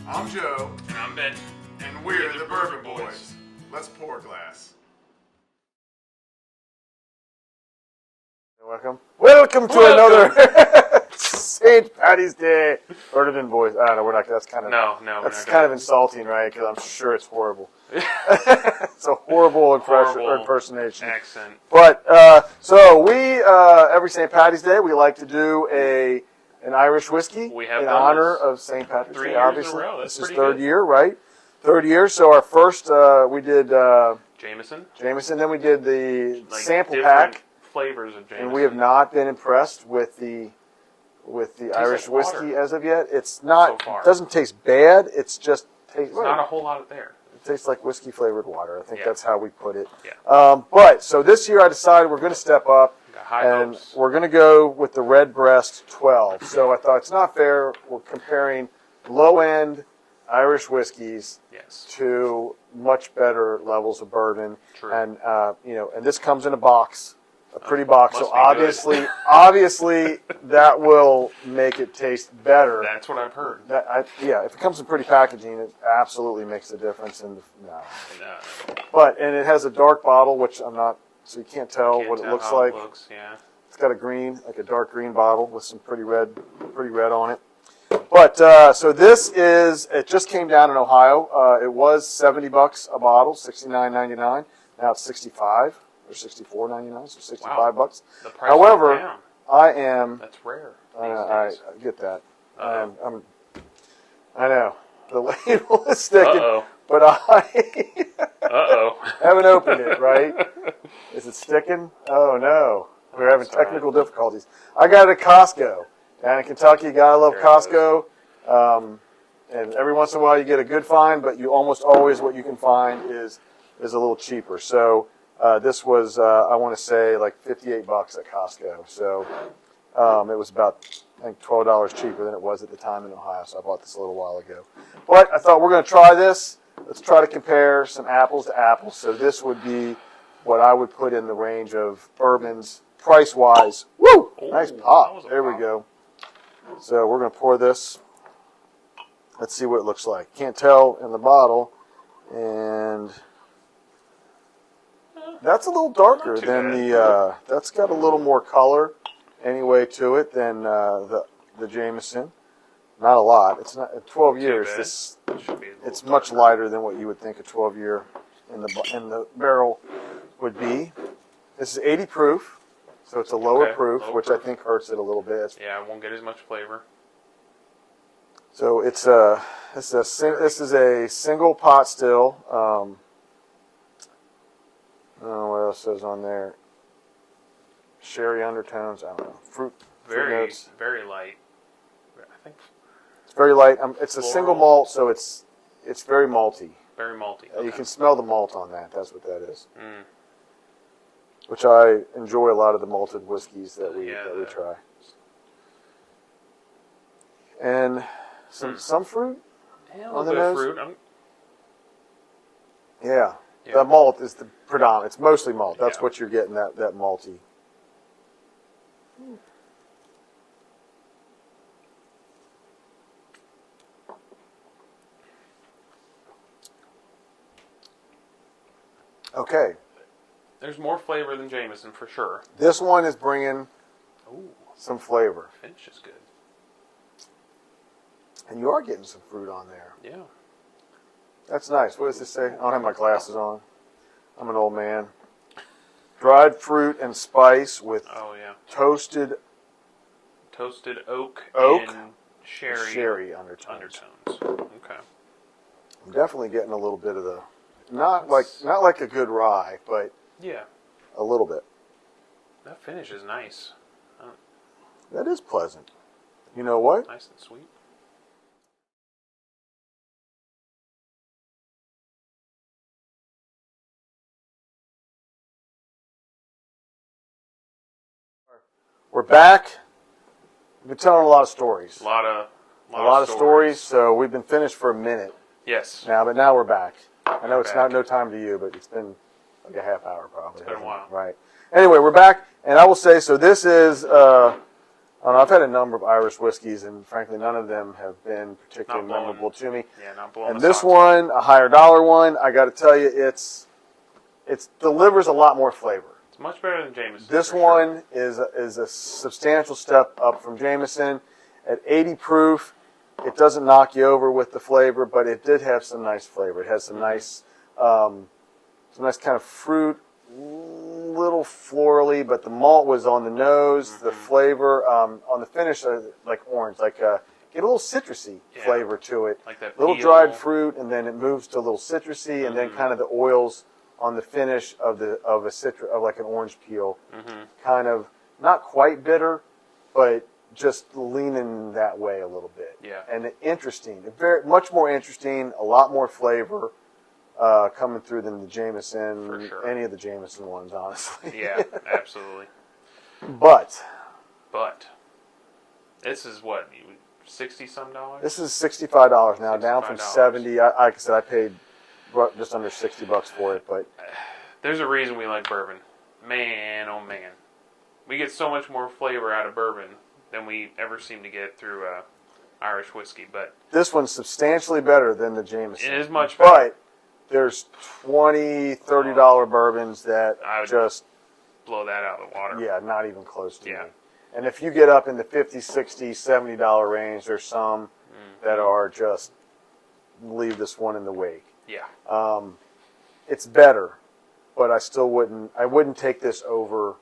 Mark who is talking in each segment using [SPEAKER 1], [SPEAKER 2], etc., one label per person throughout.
[SPEAKER 1] I'm Joe.
[SPEAKER 2] And I'm Ben.
[SPEAKER 1] And we're the Bourbon Boys. Let's pour a glass. Welcome to another St. Patty's Day Bourbon Boys. I don't know, we're not. That's kind of That's kind of insulting, right? Because I'm sure it's horrible. It's a horrible impersonation.
[SPEAKER 2] Accent.
[SPEAKER 1] But so we every St. Patty's Day we like to do an Irish whiskey in honor of St. Patrick's Day. Obviously, this is third year, right? Third year. So our first we did
[SPEAKER 2] Jameson.
[SPEAKER 1] Then we did the sample pack.
[SPEAKER 2] Flavors of Jameson.
[SPEAKER 1] And we have not been impressed with the Irish whiskey as of yet. It's not.
[SPEAKER 2] So
[SPEAKER 1] it doesn't taste bad. It's just tastes.
[SPEAKER 2] Not a whole lot there.
[SPEAKER 1] It tastes like whiskey flavored water. I think that's how we put it.
[SPEAKER 2] Yeah.
[SPEAKER 1] But so this year I decided we're going to step up and we're going to go with the Red Breast 12. So I thought it's not fair. We're comparing low end Irish whiskeys to much better levels of bourbon.
[SPEAKER 2] True.
[SPEAKER 1] And and this comes in a box. A pretty box, so obviously that will make it taste better.
[SPEAKER 2] That's what I've heard.
[SPEAKER 1] If it comes in pretty packaging, it absolutely makes a difference. But it has a dark bottle, which I'm not, so you can't tell what it looks like. It's got a dark green bottle with some pretty red on it. But so it just came down in Ohio. It was $70 a bottle, $69.99. Now it's $65. Or $64.99, so $65.
[SPEAKER 2] The price
[SPEAKER 1] However,
[SPEAKER 2] down.
[SPEAKER 1] I am.
[SPEAKER 2] That's rare.
[SPEAKER 1] I get that. I know the label is sticking, but I haven't opened it. Right? Is it sticking? Oh no, we're having technical difficulties. I got it at Costco down in Kentucky. Gotta love Costco. And every once in a while you get a good find, but you almost always what you can find is a little cheaper. So. This was, I want to say, like $58 at Costco. So it was about, I think, $12 cheaper than it was at the time in Ohio. So I bought this a little while ago. But I thought we're going to try this. Let's try to compare some apples to apples. So this would be what I would put in the range of bourbons price-wise. Woo! Nice pop. There we go. So we're going to pour this. Let's see what it looks like. Can't tell in the bottle. And that's a little darker than that's got a little more color anyway to it than the Jameson. Not a lot. It's not 12 years. It's much lighter than what you would think a 12-year in the barrel would be. This is 80 proof, so it's a lower proof, which I think hurts it a little bit.
[SPEAKER 2] Yeah, it won't get as much flavor.
[SPEAKER 1] So this is a single pot still. I don't know what else says on there. Sherry undertones. I don't know. Fruit notes.
[SPEAKER 2] Very light. I think
[SPEAKER 1] it's very light. It's a single malt, so it's very malty.
[SPEAKER 2] Very malty.
[SPEAKER 1] You can smell the malt on that. That's what that is. Which I enjoy a lot of the malted whiskeys that we try. And some fruit on the nose. Fruit. Yeah. The malt is the predominant. It's mostly malt. That's what you're getting, that malty. Okay.
[SPEAKER 2] There's more flavor than Jameson for sure.
[SPEAKER 1] This one is bringing some flavor.
[SPEAKER 2] Finish is good.
[SPEAKER 1] And you are getting some fruit on there.
[SPEAKER 2] Yeah.
[SPEAKER 1] That's nice. What does this say? I don't have my glasses on. I'm an old man. Dried fruit and spice with toasted oak
[SPEAKER 2] and sherry
[SPEAKER 1] undertones.
[SPEAKER 2] Okay.
[SPEAKER 1] I'm definitely getting a little bit of the not like a good rye, but a little bit.
[SPEAKER 2] That finish is nice.
[SPEAKER 1] That is pleasant. You know what?
[SPEAKER 2] Nice and sweet.
[SPEAKER 1] We're back. We've been telling a lot of stories.
[SPEAKER 2] A lot of
[SPEAKER 1] stories. So we've been finished for a minute.
[SPEAKER 2] Yes.
[SPEAKER 1] But now we're back. I know it's not no time to you, but it's been like a half hour probably.
[SPEAKER 2] It's been a while.
[SPEAKER 1] Right. Anyway, we're back, and I will say, so this is I don't know, I've had a number of Irish whiskeys, and frankly, none of them have been particularly
[SPEAKER 2] Not blowing-
[SPEAKER 1] memorable to me.
[SPEAKER 2] Yeah, not blowing
[SPEAKER 1] And
[SPEAKER 2] the
[SPEAKER 1] this
[SPEAKER 2] socks off.
[SPEAKER 1] one, a higher dollar one, I got to tell you, it delivers a lot more flavor.
[SPEAKER 2] It's much better than Jameson.
[SPEAKER 1] This
[SPEAKER 2] for
[SPEAKER 1] one is a substantial step up from Jameson. At 80 proof, it doesn't knock you over with the flavor, but it did have some nice flavor. It has some nice kind of fruit, little florally, but the malt was on the nose. The flavor on the finish, like orange, get a little citrusy flavor to it.
[SPEAKER 2] Like that
[SPEAKER 1] little
[SPEAKER 2] peel.
[SPEAKER 1] dried fruit, and then it moves to a little citrusy, and then kind of the oils on the finish of like an orange peel, kind of not quite bitter, but just leaning that way a little bit.
[SPEAKER 2] Yeah.
[SPEAKER 1] And interesting, very much more interesting, a lot more flavor coming through than the Jameson,
[SPEAKER 2] For sure.
[SPEAKER 1] any of the Jameson ones, honestly.
[SPEAKER 2] Yeah, absolutely.
[SPEAKER 1] But
[SPEAKER 2] this is what, $60-some?
[SPEAKER 1] this is $65 now, down from
[SPEAKER 2] $65.
[SPEAKER 1] $70. Like I said, I paid just under $60 for it, but
[SPEAKER 2] There's a reason we like bourbon. Man, oh man. We get so much more flavor out of bourbon than we ever seem to get through Irish whiskey. But
[SPEAKER 1] this one's substantially better than the Jameson.
[SPEAKER 2] it is much better.
[SPEAKER 1] But there's $20, $30 bourbons that
[SPEAKER 2] I would
[SPEAKER 1] just,
[SPEAKER 2] blow that out of the water.
[SPEAKER 1] yeah, not even close to
[SPEAKER 2] Yeah.
[SPEAKER 1] me. And if you get up in the $50, $60, $70 range, there's some that are just leave this one in the wake.
[SPEAKER 2] Yeah.
[SPEAKER 1] It's better, but I still wouldn't take this over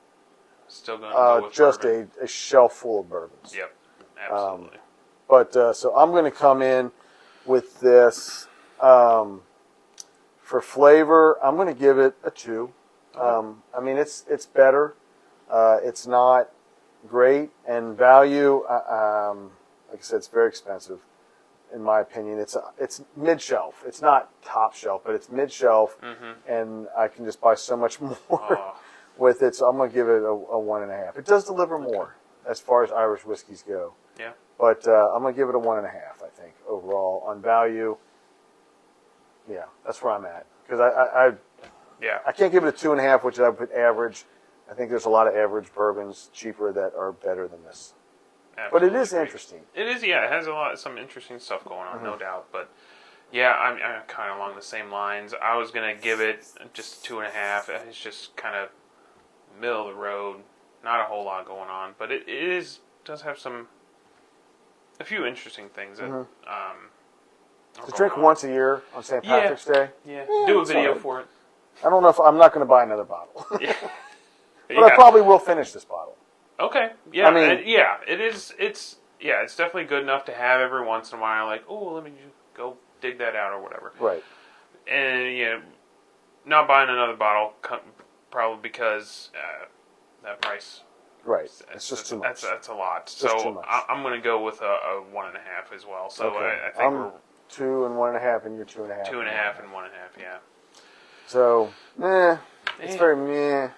[SPEAKER 2] Still going to go with
[SPEAKER 1] just
[SPEAKER 2] bourbon.
[SPEAKER 1] a shelf full of bourbons.
[SPEAKER 2] Yep. Absolutely.
[SPEAKER 1] But so I'm going to come in with this for flavor. I'm going to give it a 2. I mean, it's better. It's not great, and value. Like I said, it's very expensive, in my opinion. It's mid shelf. It's not top shelf, but it's mid shelf, and I can just buy so much more with it. So I'm going to give it a 1.5. It does deliver more as far as Irish whiskeys go.
[SPEAKER 2] Yeah.
[SPEAKER 1] But I'm going to give it a 1.5, I think, overall. On value, yeah, that's where I'm at. Because I can't give it a 2.5, which I would put average. I think there's a lot of average bourbons, cheaper, that are better than this.
[SPEAKER 2] Absolutely.
[SPEAKER 1] But it is interesting.
[SPEAKER 2] It is, yeah. It has some interesting stuff going on, no doubt. But, yeah, I'm kind of along the same lines. I was going to give it just 2.5. It's just kind of middle of the road. Not a whole lot going on. But it does have a few interesting things that
[SPEAKER 1] To drink once a year on St. Patrick's Day.
[SPEAKER 2] Yeah, do a
[SPEAKER 1] it's
[SPEAKER 2] video
[SPEAKER 1] all right.
[SPEAKER 2] for it.
[SPEAKER 1] I don't know if I'm not going to buy another bottle.
[SPEAKER 2] Yeah.
[SPEAKER 1] But I probably will finish this bottle.
[SPEAKER 2] Okay. Yeah.
[SPEAKER 1] I mean-
[SPEAKER 2] it is. It's definitely good enough to have every once in a while. Like, oh, let me just go dig that out or whatever.
[SPEAKER 1] Right.
[SPEAKER 2] And not buying another bottle probably because that price.
[SPEAKER 1] Right. It's just too much.
[SPEAKER 2] That's a lot.
[SPEAKER 1] Just too
[SPEAKER 2] So
[SPEAKER 1] much.
[SPEAKER 2] I'm going to go with a 1.5 as well. So
[SPEAKER 1] Okay.
[SPEAKER 2] I think we're
[SPEAKER 1] 2 and 1.5, and you're 2.5.
[SPEAKER 2] 2.5 and 1.5. Yeah.
[SPEAKER 1] So, it's very meh.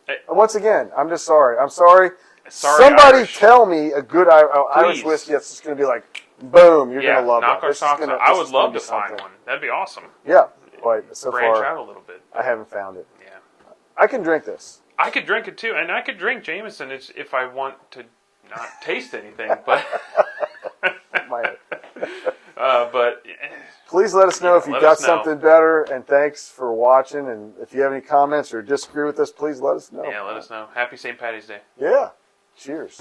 [SPEAKER 2] Eh.
[SPEAKER 1] Once again, I'm just sorry. I'm sorry.
[SPEAKER 2] Sorry,
[SPEAKER 1] Somebody
[SPEAKER 2] Irish.
[SPEAKER 1] tell me a good Irish
[SPEAKER 2] Please.
[SPEAKER 1] whiskey that's just going to be like, boom, you're going to love
[SPEAKER 2] knock
[SPEAKER 1] that.
[SPEAKER 2] our
[SPEAKER 1] This is
[SPEAKER 2] socks
[SPEAKER 1] gonna-
[SPEAKER 2] off. I
[SPEAKER 1] this
[SPEAKER 2] would
[SPEAKER 1] is gonna
[SPEAKER 2] love
[SPEAKER 1] be
[SPEAKER 2] to find
[SPEAKER 1] something.
[SPEAKER 2] one. That'd be awesome.
[SPEAKER 1] Yeah, but so
[SPEAKER 2] Branch
[SPEAKER 1] far
[SPEAKER 2] out a little bit.
[SPEAKER 1] I haven't found it.
[SPEAKER 2] Yeah.
[SPEAKER 1] I can drink this.
[SPEAKER 2] I could drink it too, and I could drink Jameson if I want to not taste anything. But but
[SPEAKER 1] Please let us know if you
[SPEAKER 2] let
[SPEAKER 1] got
[SPEAKER 2] us know.
[SPEAKER 1] something better, and thanks for watching. And if you have any comments or disagree with us, please let us know.
[SPEAKER 2] yeah, let us know. Happy St. Patty's Day.
[SPEAKER 1] Yeah. Cheers.